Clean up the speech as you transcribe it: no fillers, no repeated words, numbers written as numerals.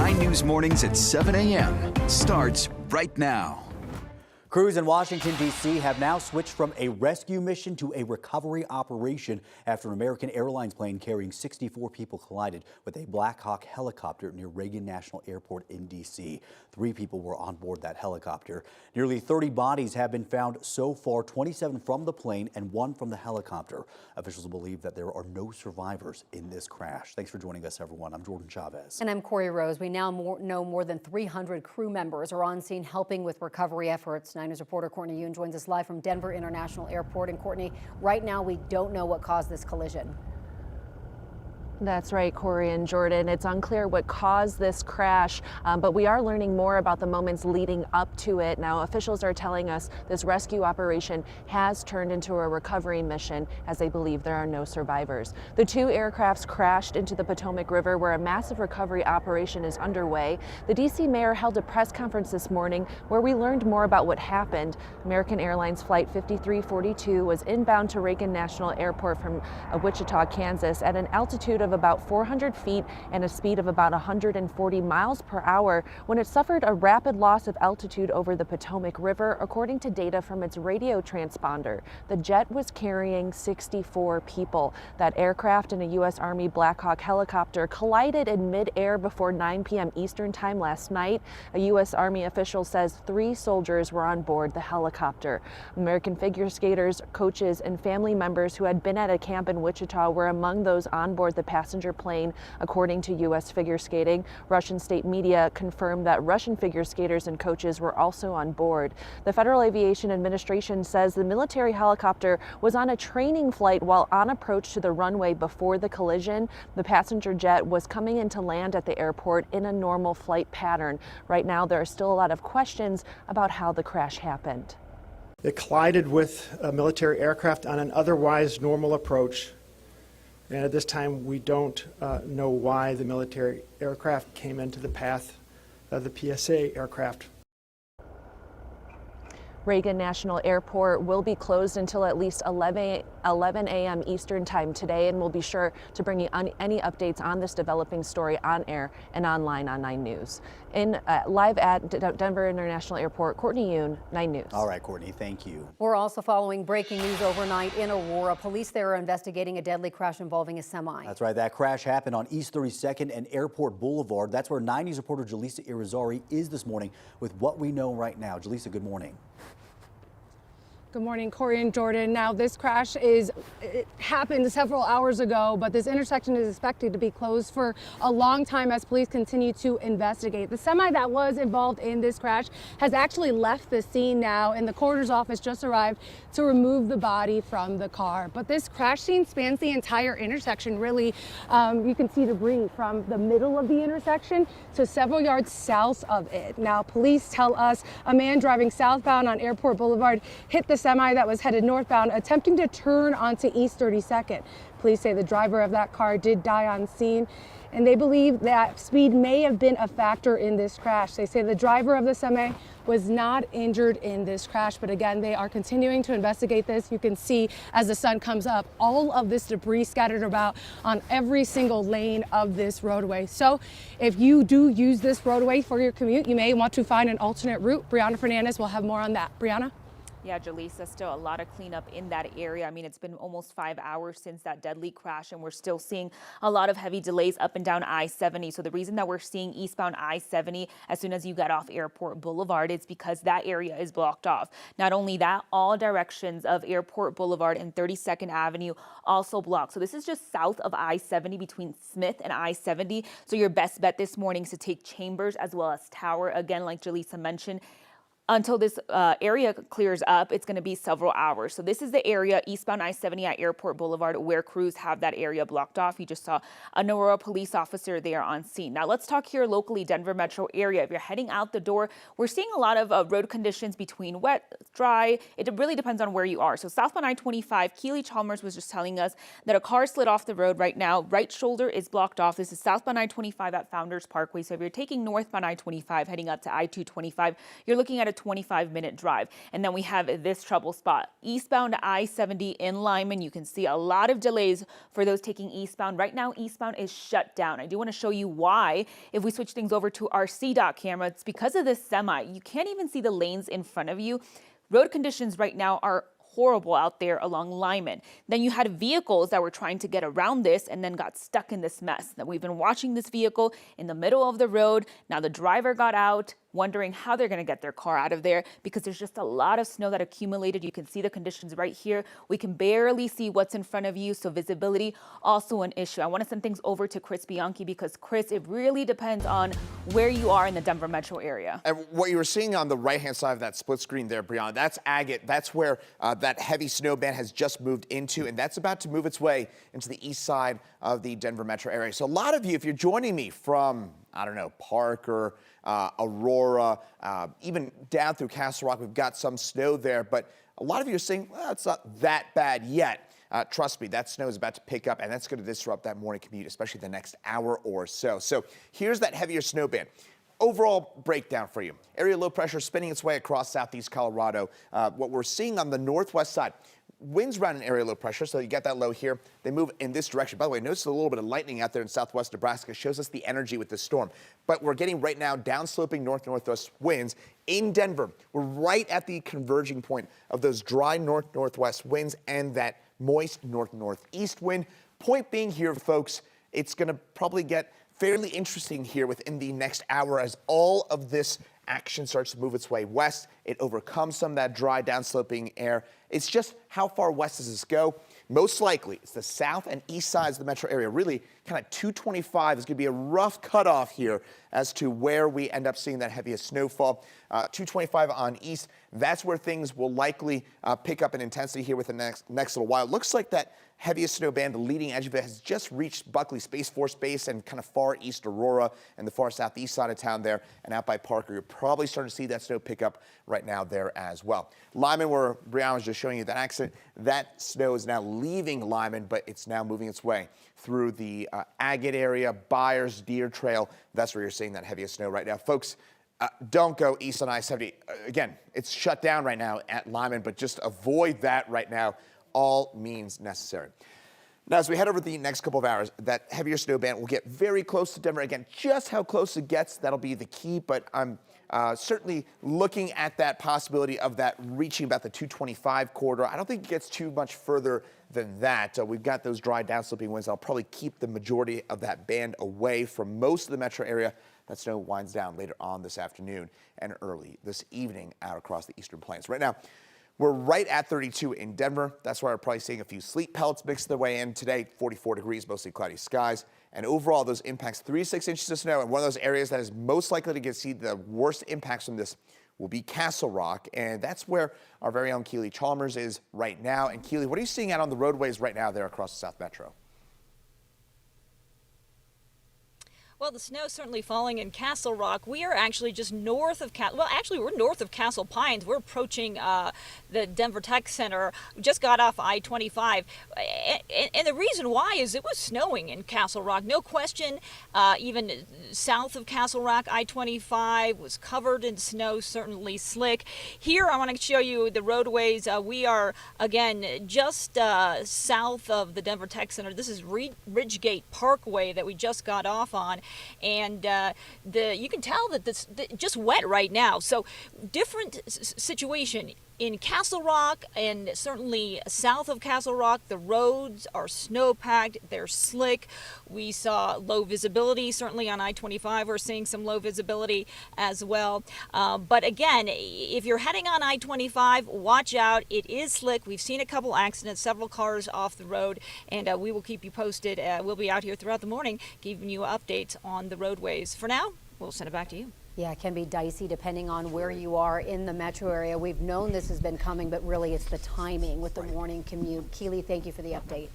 9 News Mornings at 7 a.m. starts right now. Crews in Washington, D.C. have now switched from a rescue mission to a recovery operation after an American Airlines plane carrying 64 people collided with a Black Hawk helicopter near Reagan National Airport in D.C. 3 people were on board that helicopter. Nearly 30 bodies have been found so far, 27 from the plane and 1 from the helicopter. Officials believe that there are no survivors in this crash. Thanks for joining us, everyone. I'm Jordan Chavez. And I'm Corey Rose. We now know more than 300 crew members are on scene helping with recovery efforts. 9 News reporter Courtney Yoon joins us live from Denver International Airport. And Courtney, right now we don't know what caused this collision. That's right, Corey and Jordan. It's unclear what caused this crash, but we are learning more about the moments leading up to it. Now, officials are telling us this rescue operation has turned into a recovery mission as they believe there are no survivors. The 2 aircrafts crashed into the Potomac River where a massive recovery operation is underway. The D.C. mayor held a press conference this morning where we learned more about what happened. American Airlines Flight 5342 was inbound to Reagan National Airport from Wichita, Kansas at an altitude of about 400 feet and a speed of about 140 miles per hour when it suffered a rapid loss of altitude over the Potomac River, according to data from its radio transponder. The jet was carrying 64 people. That aircraft and a U.S. Army Black Hawk helicopter collided in midair before 9 p.m. Eastern time last night. A U.S. Army official says 3 soldiers were on board the helicopter. American figure skaters, coaches, and family members who had been at a camp in Wichita were among those on board the passenger plane, according to U.S. figure skating. Russian state media confirmed that Russian figure skaters and coaches were also on board. The Federal Aviation Administration says the military helicopter was on a training flight while on approach to the runway before the collision. The passenger jet was coming in to land at the airport in a normal flight pattern. Right now, there are still a lot of questions about how the crash happened. It collided with a military aircraft on an otherwise normal approach. And at this time, we don't know why the military aircraft came into the path of the PSA aircraft. Reagan National Airport will be closed until at least 11 a.m. Eastern time today, and we'll be sure to bring you any updates on this developing story on air and online on 9 News. Live at Denver International Airport, Courtney Yoon, 9 News. All right, Courtney, thank you. We're also following breaking news overnight in Aurora. Police there are investigating a deadly crash involving a semi. That's right. That crash happened on East 32nd and Airport Boulevard. That's where 9 News reporter Jaleesa Irizarry is this morning with what we know right now. Jaleesa, good morning. Good morning, Corey and Jordan. Now, this crash happened several hours ago, but this intersection is expected to be closed for a long time as police continue to investigate. The semi that was involved in this crash has actually left the scene now, and the coroner's office just arrived to remove the body from the car. But this crash scene spans the entire intersection, really. You can see debris from the middle of the intersection to several yards south of it. Now, police tell us a man driving southbound on Airport Boulevard hit the semi that was headed northbound, attempting to turn onto East 32nd. Police say the driver of that car did die on scene, and they believe that speed may have been a factor in this crash. They say the driver of the semi was not injured in this crash, but again, they are continuing to investigate this. You can see as the sun comes up, all of this debris scattered about on every single lane of this roadway. So if you do use this roadway for your commute, you may want to find an alternate route. Brianna Fernandez will have more on that. Brianna? Yeah, Jaleesa, still a lot of cleanup in that area. I mean, it's been almost 5 hours since that deadly crash, and we're still seeing a lot of heavy delays up and down I-70. So the reason that we're seeing eastbound I-70 as soon as you get off Airport Boulevard is because that area is blocked off. Not only that, all directions of Airport Boulevard and 32nd Avenue also blocked. So this is just south of I-70 between Smith and I-70. So your best bet this morning is to take Chambers as well as Tower. Again, like Jaleesa mentioned, until this area clears up, it's going to be several hours. So this is the area eastbound I-70 at Airport Boulevard where crews have that area blocked off. You just saw an Aurora police officer there on scene. Now let's talk here locally, Denver metro area. If you're heading out the door, we're seeing a lot of road conditions between wet, dry. It really depends on where you are. So southbound I-25, Keely Chalmers was just telling us that a car slid off the road right now. Right shoulder is blocked off. This is southbound I-25 at Founders Parkway. So if you're taking northbound I-25 heading up to I-225, you're looking at a 25-minute drive. And then we have this trouble spot. Eastbound I-70 in Lyman, you can see a lot of delays for those taking eastbound. Right now, eastbound is shut down. I do want to show you why. If we switch things over to our CDOT camera, it's because of this semi. You can't even see the lanes in front of you. Road conditions right now are horrible out there along Lyman. Then you had vehicles that were trying to get around this and then got stuck in this mess. Then we've been watching this vehicle in the middle of the road. Now the driver got out, wondering how they're going to get their car out of there because there's just a lot of snow that accumulated. You can see the conditions right here. We can barely see what's in front of you, so visibility also an issue. I want to send things over to Chris Bianchi because, Chris, it really depends on where you are in the Denver metro area. And what you were seeing on the right-hand side of that split screen there, Brianna, that's agate. That's where that heavy snow band has just moved into, and that's about to move its way into the east side of the Denver metro area. So a lot of you, if you're joining me from, I don't know, Parker, Aurora, even down through Castle Rock, we've got some snow there, but a lot of you are saying, well, it's not that bad yet. Trust me, that snow is about to pick up, and that's going to disrupt that morning commute, especially the next hour or so. So here's that heavier snow band. Overall breakdown for you. Area low pressure spinning its way across southeast Colorado. What we're seeing on the northwest side, winds around an area low pressure, so you get that low here. They move in this direction. By the way, notice a little bit of lightning out there in southwest Nebraska. Shows us the energy with this storm. But we're getting right now downsloping north-northwest winds in Denver. We're right at the converging point of those dry north-northwest winds and that moist north-northeast wind. Point being here, folks, it's going to probably get fairly interesting here within the next hour as all of this action starts to move its way west. It overcomes some of that dry downsloping air. It's just how far west does this go? Most likely, it's the south and east sides of the metro area. Really, kind of 225 is going to be a rough cutoff here as to where we end up seeing that heaviest snowfall. 225 on east, that's where things will likely pick up in intensity here with the next little while. It looks like that heaviest snow band, the leading edge of it, has just reached Buckley Space Force Base and kind of far east Aurora and the far southeast side of town there and out by Parker. You're probably starting to see that snow pick up right now there as well. Lyman, where Brianna was just showing you that accident, that snow is now leaving Lyman, but it's now moving its way through the Agate area, Byers, Deer Trail. That's where you're seeing that heaviest snow right now. Folks, don't go east on I-70. Again, it's shut down right now at Lyman, but just avoid that right now. All means necessary. Now, as we head over the next couple of hours, that heavier snow band will get very close to Denver. Again, just how close it gets, that'll be the key, but I'm certainly looking at that possibility of that reaching about the 225 corridor. I don't think it gets too much further than that. We've got those dry downsloping winds. I'll probably keep the majority of that band away from most of the metro area. That snow winds down later on this afternoon and early this evening out across the eastern plains. Right now, we're right at 32 in Denver. That's why we're probably seeing a few sleet pellets mix their way in today. 44 degrees, mostly cloudy skies. And overall, those impacts 3 to 6 inches of snow. And one of those areas that is most likely to see the worst impacts from this will be Castle Rock. And that's where our very own Keely Chalmers is right now. And Keely, what are you seeing out on the roadways right now there across the South Metro? Well, the snow is certainly falling in Castle Rock. We are actually just north of we're north of Castle Pines. We're approaching the Denver Tech Center. We just got off I-25. And the reason why is it was snowing in Castle Rock. No question, even south of Castle Rock, I-25 was covered in snow, certainly slick. Here, I want to show you the roadways. We are, again, just south of the Denver Tech Center. This is Ridgegate Parkway that we just got off on. And you can tell that this just wet right now. So different situation in Castle Rock and certainly south of Castle Rock. The roads are snow-packed. They're slick. We saw low visibility. Certainly on I-25, we're seeing some low visibility as well. But again, if you're heading on I-25, watch out. It is slick. We've seen a couple accidents, several cars off the road, and we will keep you posted. We'll be out here throughout the morning giving you updates on the roadways. For now, we'll send it back to you. Yeah, it can be dicey depending on where you are in the metro area. We've known this has been coming, but really it's the timing with the morning commute. Keely, thank you for the update.